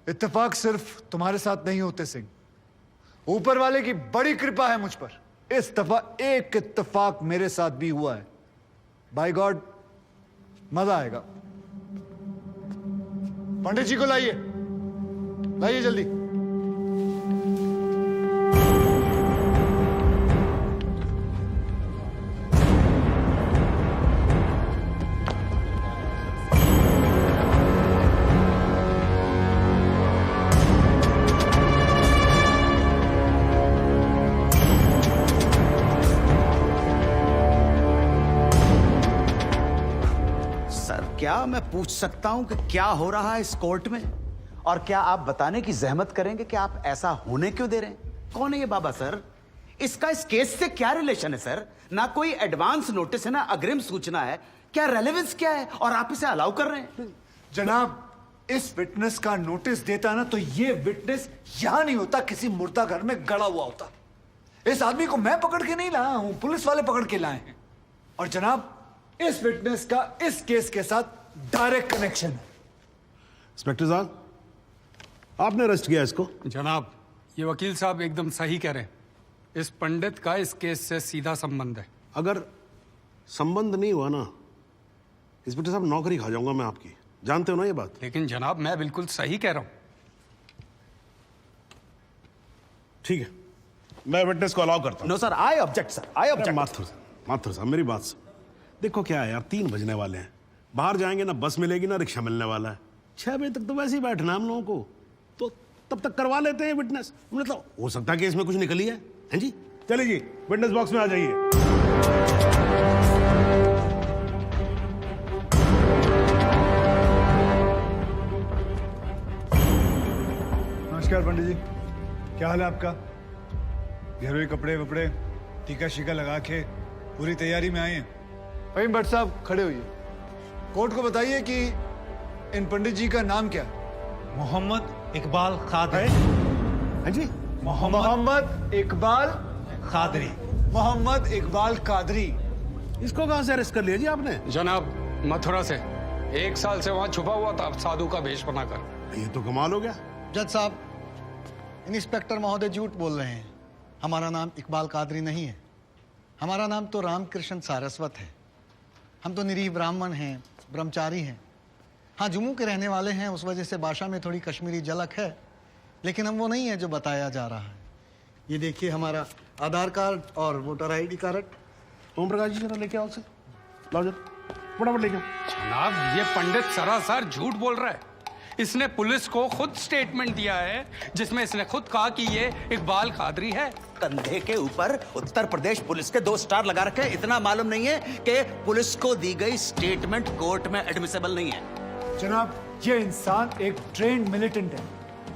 इत्तेफाक सिर्फ तुम्हारे साथ नहीं होते सिंह, ऊपर वाले की बड़ी कृपा है मुझ पर। इस दफा एक इत्तेफाक मेरे साथ भी हुआ है। बाय गॉड मजा आएगा। पंडित जी को लाइए, लाइए जल्दी। क्या मैं पूछ सकता हूं कि क्या हो रहा है इस कोर्ट में? और क्या आप बताने की जहमत करेंगे कि आप ऐसा होने क्यों दे रहे हैं? कौन है ये बाबा सर? इसका इस केस से क्या रिलेशन है सर? ना कोई एडवांस नोटिस है, ना अग्रिम सूचना है। क्या रेलेवेंस क्या है और आप इसे अलाउ कर रहे हैं? जनाब, इस विटनेस का नोटिस देता ना तो ये विटनेस यहां नहीं होता, किसी मुर्दा घर में गड़ा हुआ होता। इस आदमी को मैं पकड़ के नहीं लाया हूं, पुलिस वाले पकड़ के लाए हैं। और जनाब, इस विटनेस का इस केस के साथ डायरेक्ट कनेक्शन है। इंस्पेक्टर साहब, आपने अरेस्ट किया इसको? जनाब, ये वकील साहब एकदम सही कह रहे हैं। इस पंडित का इस केस से सीधा संबंध है। अगर संबंध नहीं हुआ ना, इंस्पेक्टर साहब, नौकरी खा जाऊंगा मैं आपकी। जानते हो ना ये बात? लेकिन जनाब, मैं बिल्कुल सही कह रहा हूं। ठीक है, मैं विटनेस को अलाउ करता हूं। No sir, I object sir, I object. Mathur साहब, मेरी बात सुन। देखो क्या है यार, 3 बजने वाले हैं, बाहर जाएंगे ना बस मिलेगी ना रिक्शा मिलने वाला है। 6 बजे तक तो वैसे ही बैठना हम लोगों को, तो तब तक करवा लेते हैं विटनेस। मतलब हो सकता है कि इसमें कुछ निकली है। हैं जी? चलिए जी, विटनेस बॉक्स में आ जाइए। नमस्कार पंडित जी, क्या हाल है आपका? घरेलू कपड़े वपड़े टीका शीका लगा के पूरी तैयारी में आए हैं। फहीम भट्ट साहब, खड़े होइए। कोर्ट को बताइए कि इन पंडित जी का नाम क्या है? मोहम्मद इकबाल कादरी। हैं जी? मोहम्मद इकबाल कादरी। मोहम्मद इकबाल कादरी। इसको कहां से अरेस्ट कर लिया जी आपने? जनाब, मथुरा से 1 साल से वहां छुपा हुआ था, साधु का भेष बनाकर। ये तो कमाल हो गया। जज साहब, इंस्पेक्टर महोदय झूठ बोल रहे हैं। हमारा नाम इकबाल कादरी नहीं है, हमारा नाम तो रामकृष्ण सारस्वत है। हम तो निरीह ब्राह्मण हैं, ब्रह्मचारी हैं। हाँ, जम्मू के रहने वाले हैं, उस वजह से भाषा में थोड़ी कश्मीरी झलक है, लेकिन हम वो नहीं है जो बताया जा रहा है। ये देखिए हमारा आधार कार्ड और voter ID card. Om Prakash ji, जरा लेके आओ उसे। लाओ जरा, फटाफट लेके आओ। जनाब, ये पंडित सरासर झूठ बोल रहा है। इसने पुलिस को खुद स्टेटमेंट दिया है, जिसमें इसने खुद कहा कि ये इकबाल कादरी है। कंधे के ऊपर उत्तर प्रदेश पुलिस के 2 स्टार लगा रखे। इतना मालूम नहीं है कि पुलिस को दी गई स्टेटमेंट कोर्ट में एडमिसेबल नहीं है। जनाब, ये इंसान एक ट्रेन्ड मिलिटेंट है।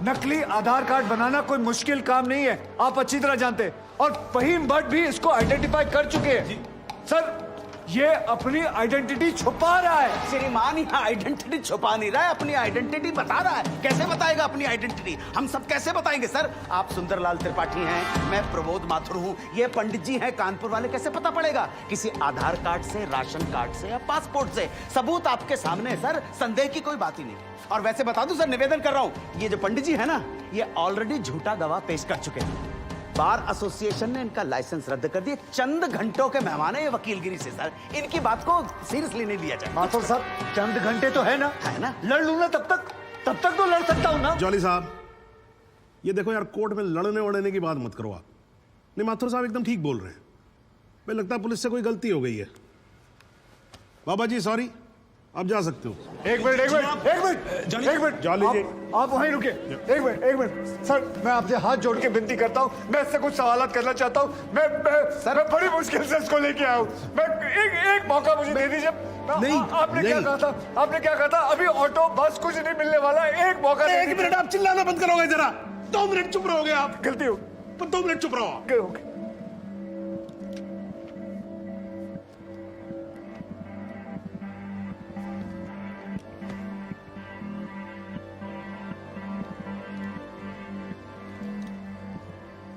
नकली आधार कार्ड बनाना कोई मुश्किल काम नहीं है, आप अच्छी तरह जानते हैं। और फहीम भट्ट भी इसको आइडेंटिफाई कर चुके हैं। सर, ये अपनी आइडेंटिटी छुपा रहा है। श्रीमान यहाँ आइडेंटिटी छुपा नहीं रहा है, अपनी आइडेंटिटी बता रहा है। कैसे बताएगा अपनी आइडेंटिटी? हम सब कैसे बताएंगे सर? आप सुंदरलाल त्रिपाठी हैं, मैं प्रबोध माथुर हूँ, ये पंडित जी हैं कानपुर वाले। कैसे पता पड़ेगा? किसी आधार कार्ड से, राशन कार्ड से या पासपोर्ट से। सबूत आपके सामने है सर, संदेह की कोई बात ही नहीं। और वैसे बता दूं सर, निवेदन कर रहा हूं, ये जो पंडित जी है ना, ये ऑलरेडी झूठा गवाह पेश कर चुके हैं। बार एसोसिएशन ने इनका लाइसेंस रद्द कर दिया। चंद घंटों के मेहमान है ये वकीलगिरी से सर, इनकी बात को सीरियसली नहीं लिया जाए। माथुर साहब, चंद घंटे तो है ना, लड़ लूं ना तब तक तो लड़ सकता हूं ना। जॉली साहब, ये देखो यार, कोर्ट में लड़ने वड़ने की बात मत करो आप। नहीं, माथुर साहब एकदम ठीक बोल रहे हैं। मुझे लगता है पुलिस से कोई गलती हो गई है। बाबा जी सॉरी, आप जा सकते हो। एक मिनट जॉली जी, आप वहीं रुके। एक मिनट सर, मैं आपसे हाथ जोड़ के विनती करता हूँ, मैं इससे कुछ सवालात करना चाहता हूँ। मैं बड़ी मुश्किल से इसको लेके आया हूँ। मैं एक मौका मुझे दे दीजिए। आपने क्या कहा था? अभी ऑटो बस कुछ नहीं मिलने वाला, एक मौका। 1 मिनट, आप चिल्लाना बंद करोगे जरा? 2 मिनट चुप रहोगे आप? गलती हो, 2 मिनट चुप रहो।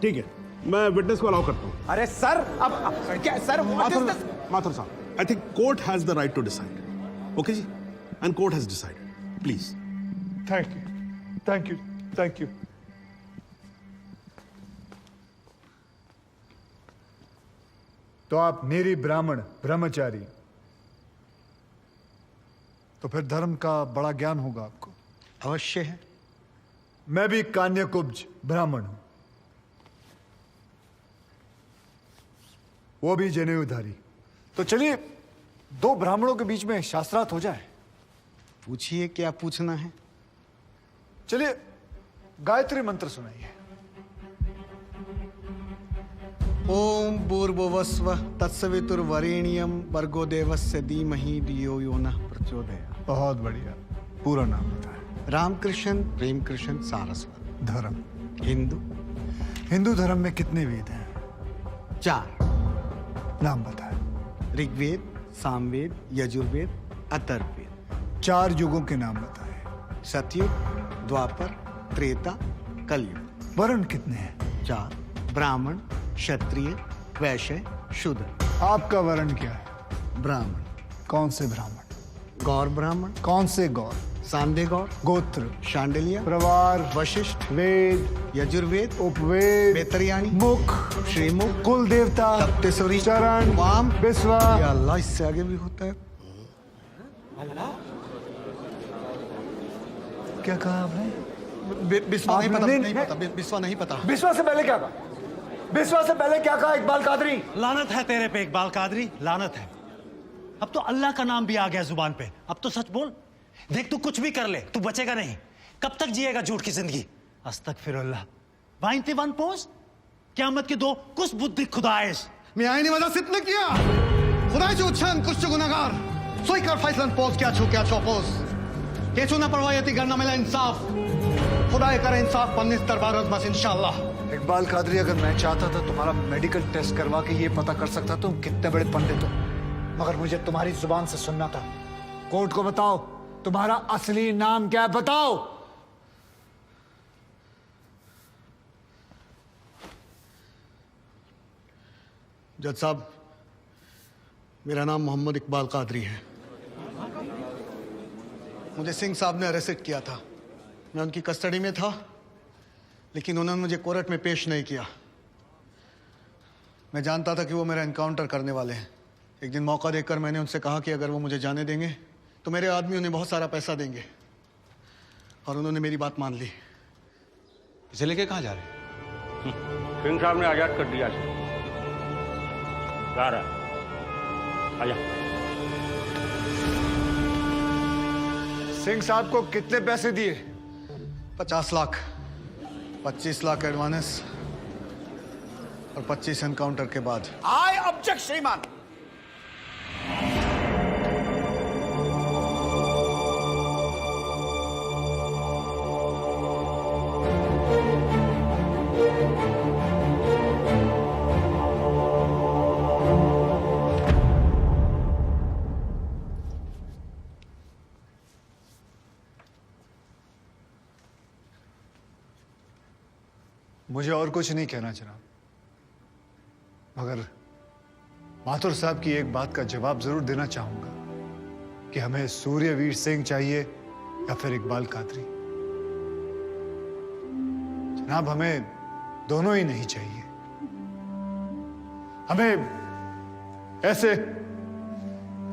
ठीक है, मैं विटनेस को अलाउ करता हूं। अरे सर, अब क्या सर? माथुर साहब, I think court has the right to decide. Okay जी, and court has decided. Please. Thank you. Thank you, thank you. तो आप निरी ब्राह्मण ब्रह्मचारी, तो फिर धर्म का बड़ा ज्ञान होगा आपको। अवश्य है। मैं भी कान्यकुब्ज ब्राह्मण हूं, वो भी जनेऊधारी। तो चलिए दो ब्राह्मणों के बीच में शास्त्रार्थ हो जाए। पूछिए, क्या पूछना है? चलिए गायत्री मंत्र सुनाइए। ओम भूर्भुवस्व तत्सवितुर्वरेण्यम भर्गो देवस्य धीमहि धियो यो नः प्रचोदयात्। बहुत बढ़िया, पूरा नाम बताएं। रामकृष्ण प्रेमकृष्ण सारस्वत। धर्म? हिंदू। हिंदू धर्म में कितने वेद हैं? 4। नाम बताएं। ऋग्वेद, सामवेद, यजुर्वेद, अथर्ववेद। 4 युगों के नाम बताएं। सतयुग, द्वापर, त्रेता, कलयुग। वर्ण कितने हैं? 4। ब्राह्मण, क्षत्रिय, वैश्य, शूद्र। आपका वर्ण क्या है? ब्राह्मण। कौन से ब्राह्मण? गौर ब्राह्मण। कौन से गौर? सांदे गौर। गोत्र? शांडिलिया। प्रवार? वशिष्ठ। वेद? यजुर्वेद। उपवेद? बेतरियाणी। मुख? श्रीमुख। कुल देवता? सप्तसुरी। चरण? वाम। विश्वा? या अल्लाह, इससे आगे भी होता है। क्या कहा आपने? बिस्वा नहीं पता, आपने- नहीं पता, बिस्वा नहीं पता। विश्वा से पहले क्या कहा? विश्वा से पहले क्या कहा इकबाल कादरी? लानत है तेरे पे इकबाल कादरी, लानत है। अब तो अल्लाह का नाम भी आ गया जुबान पे। अब तो सच बोल। देख तू कुछ भी कर ले, तू बचेगा नहीं। कब तक जिएगा झूठ की जिंदगी? अस्तगफिरुल्लाह। 91 पोज क़यामत की 2 कुछ बुद्धि खुदाइश। मी आईने माझा सिद्ध किया खुदाचे उच्चारण कुछ गुनाहगार सोई कर फैसलन पोज क्या छो पोज केचू ना परवायती करना मिला इंसाफ खुदा करे इंसाफ पन्नीस दरबार बस इंशाल्लाह। इकबाल कादरी, अगर मैं चाहता था तुम्हारा मेडिकल टेस्ट करवा के ये पता कर सकता तुम कितने बड़े पंडित हो, मगर मुझे तुम्हारी जुबान से सुनना था। कोर्ट को बताओ तुम्हारा असली नाम क्या है, बताओ। जज साहब, मेरा नाम मोहम्मद इकबाल कादरी है। मुझे सिंह साहब ने अरेस्ट किया था। मैं उनकी कस्टडी में था, लेकिन उन्होंने मुझे कोर्ट में पेश नहीं किया। मैं जानता था कि वो मेरा एनकाउंटर करने वाले हैं। एक दिन मौका देखकर मैंने उनसे कहा कि अगर वो मुझे जाने देंगे तो मेरे आदमी उन्हें बहुत सारा पैसा देंगे, और उन्होंने मेरी बात मान ली। इसे लेके कहाँ जा रहे हैं? सिंह साहब ने आजाद कर दिया इसे। जा रहा है। आजा। सिंह साहब को कितने पैसे दिए? 50 लाख, 25 लाख एडवांस और 25 एनकाउंटर के बाद। आई ऑब्जेक्ट श्रीमान। मुझे और कुछ नहीं कहना जनाब, मगर माथुर साहब की एक बात का जवाब जरूर देना चाहूंगा कि हमें सूर्यवीर सिंह चाहिए या फिर इकबाल कादरी। जनाब, हमें दोनों ही नहीं चाहिए। हमें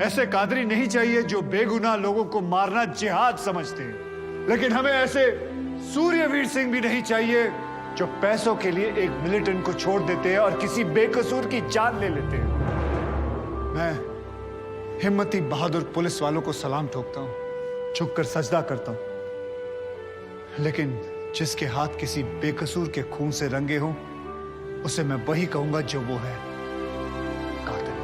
ऐसे कादरी नहीं चाहिए जो बेगुनाह लोगों को मारना जिहाद समझते हैं, लेकिन हमें ऐसे सूर्यवीर सिंह भी नहीं चाहिए जो पैसों के लिए एक मिलिटेंट को छोड़ देते हैं और किसी बेकसूर की जान ले लेते हैं। मैं हिम्मती बहादुर पुलिस वालों को सलाम ठोकता हूं, झुककर सजदा करता हूं, लेकिन जिसके हाथ किसी बेकसूर के खून से रंगे हों उसे मैं वही कहूंगा जो वो है, कातिल।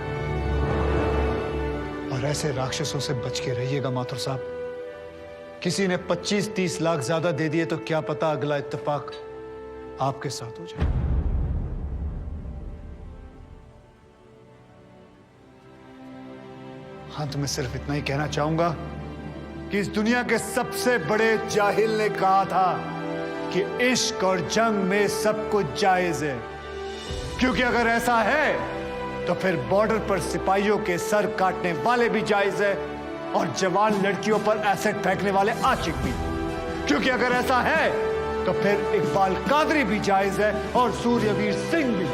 और ऐसे राक्षसों से बच के रहिएगा माथुर साहब। किसी ने 25-30 लाख ज्यादा दे दिए तो क्या पता अगला इत्तेफाक आपके साथ हो जाए। अंत में सिर्फ इतना ही कहना चाहूंगा कि इस दुनिया के सबसे बड़े जाहिल ने कहा था कि इश्क और जंग में सब कुछ जायज है, क्योंकि अगर ऐसा है तो फिर बॉर्डर पर सिपाहियों के सर काटने वाले भी जायज है और जवान लड़कियों पर एसिड फेंकने वाले आशिक भी। क्योंकि अगर ऐसा है तो फिर इकबाल कादरी भी जायज है और सूर्यवीर सिंह भी।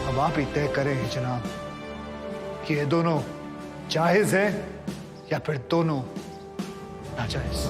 अब आप ही तय करें जनाब कि ये दोनों जायज है या फिर दोनों नाजायज।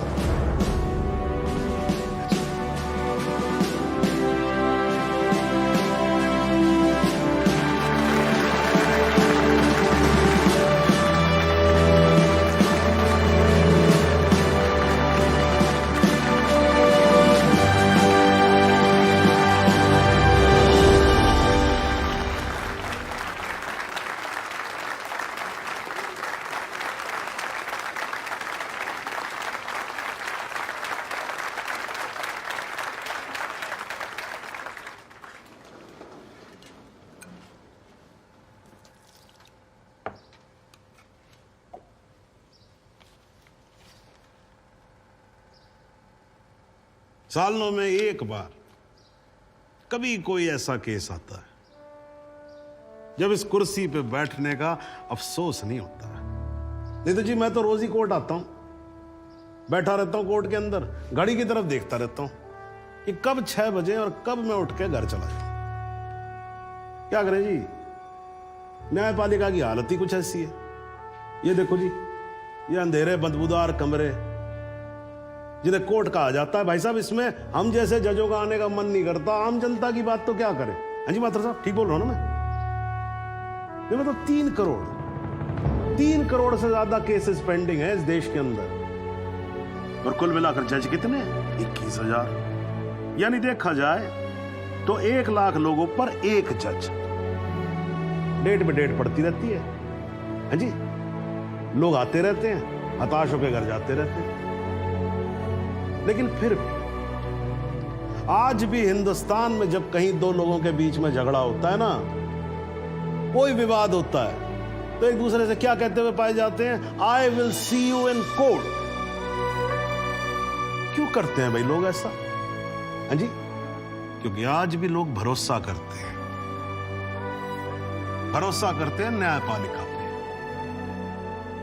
सालों में एक बार कभी कोई ऐसा केस आता है जब इस कुर्सी पे बैठने का अफसोस नहीं होता है। नहीं तो जी मैं तो रोज ही कोर्ट आता हूं, बैठा रहता हूं कोर्ट के अंदर, घड़ी की तरफ देखता रहता हूं कि कब 6 बजे और कब मैं उठ के घर चला जाऊं। क्या करें जी, न्यायपालिका की हालत ही कुछ ऐसी है। ये देखो जी, ये अंधेरे बदबूदार कमरे जिन्हें कोर्ट कहा जाता है। भाई साहब, इसमें हम जैसे जजों का आने का मन नहीं करता। आम जनता की बात तो क्या करें। हाँ जी मात्र साहब, ठीक बोल रहा हूं ना मैं? ये मतलब 3 करोड़ से ज्यादा केसेस पेंडिंग है इस देश के अंदर, और कुल मिलाकर जज कितने? 21,000। यानी देखा जाए तो 1 लाख लोगों पर 1 जज। डेट पे डेट पड़ती रहती है। हाँ जी, लोग आते रहते हैं, हताश होकर घर जाते रहते हैं। लेकिन फिर भी आज भी हिंदुस्तान में जब कहीं 2 लोगों के बीच में झगड़ा होता है ना, कोई विवाद होता है, तो एक दूसरे से क्या कहते हुए पाए जाते हैं? I will see you in court. क्यों करते हैं भाई लोग ऐसा? हाँ जी, क्योंकि आज भी लोग भरोसा करते हैं, न्यायपालिका पे।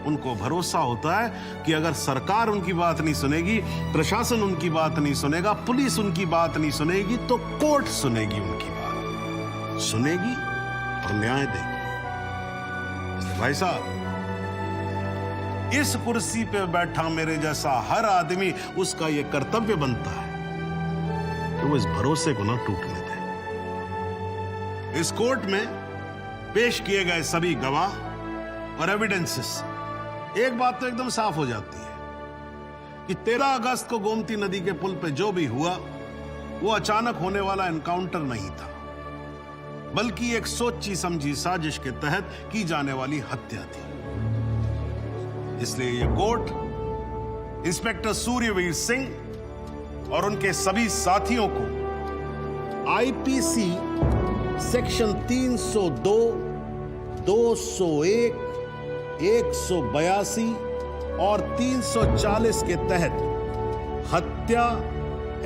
उनको भरोसा होता है कि अगर सरकार उनकी बात नहीं सुनेगी, प्रशासन उनकी बात नहीं सुनेगा, पुलिस उनकी बात नहीं सुनेगी, तो कोर्ट सुनेगी, उनकी बात सुनेगी और न्याय देगी। भाई साहब, इस कुर्सी पे बैठा मेरे जैसा हर आदमी, उसका यह कर्तव्य बनता है कि वो इस भरोसे को ना टूटने दे। इस कोर्ट में पेश किए गए सभी गवाह और एविडेंसेस, एक बात तो एकदम साफ हो जाती है कि 13 अगस्त को गोमती नदी के पुल पे जो भी हुआ वो अचानक होने वाला एनकाउंटर नहीं था, बल्कि एक सोची समझी साजिश के तहत की जाने वाली हत्या थी। इसलिए ये कोर्ट इंस्पेक्टर सूर्यवीर सिंह और उनके सभी साथियों को आईपीसी सेक्शन 302, 201, 182 और 340 के तहत हत्या,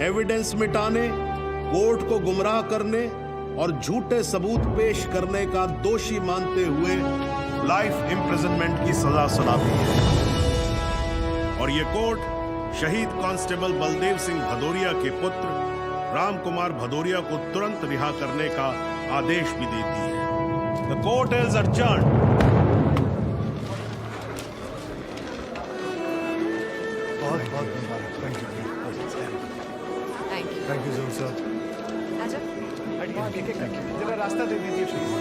एविडेंस मिटाने, कोर्ट को गुमराह करने और झूठे सबूत पेश करने का दोषी मानते हुए लाइफ इंप्रिजनमेंट की सजा सुनाती है। और यह कोर्ट शहीद कांस्टेबल बलदेव सिंह भदौरिया के पुत्र राम कुमार भदौरिया को तुरंत रिहा करने का आदेश भी देती है। The court is adjourned। बहुत बहुत मुबारक। Thank you sir. जरा रास्ता दे दीजिए प्लीज।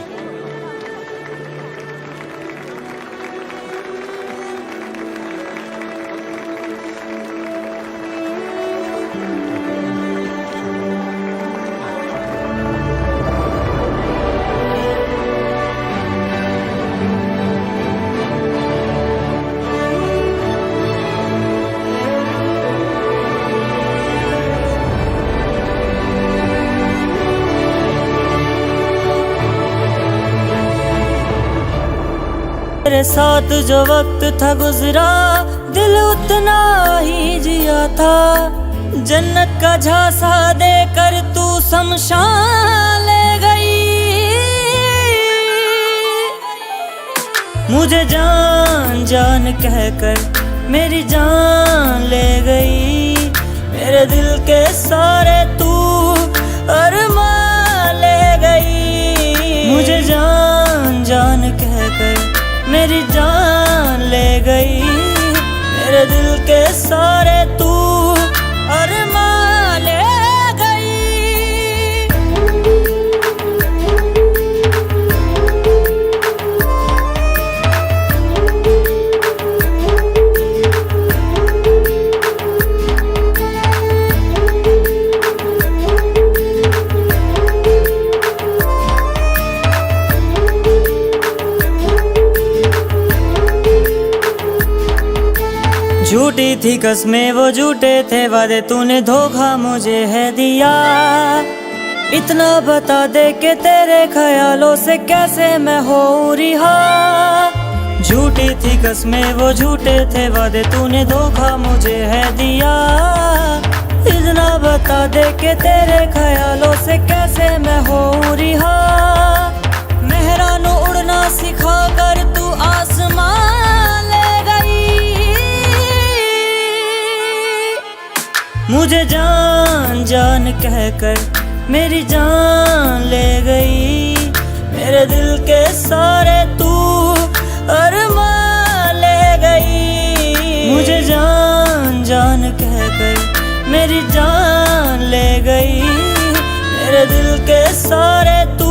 मेरे साथ जो वक्त था गुजरा, दिल उतना ही जिया था। जन्नत का झांसा देकर तू शमशान ले गई, मुझे जान जान कहकर मेरी जान ले गई। झूठी थी कसमें वो झूठे थे वादे, तूने धोखा मुझे है दिया। इतना बता दे कि तेरे ख्यालों से कैसे मैं हो रिहा। झूठी थी कसमें वो झूठे थे वादे, तूने धोखा मुझे है दिया। इतना बता दे कि तेरे ख्यालों से कैसे मैं हो रिहा। मेहरानू उड़ना सिखा कर तू आसमान ले गई। मुझे जान जान कहकर मेरी जान ले गई। मेरे दिल के सारे तू अरमान ले गई। मुझे जान जान कहकर मेरी जान ले गई। मेरे दिल के सारे तू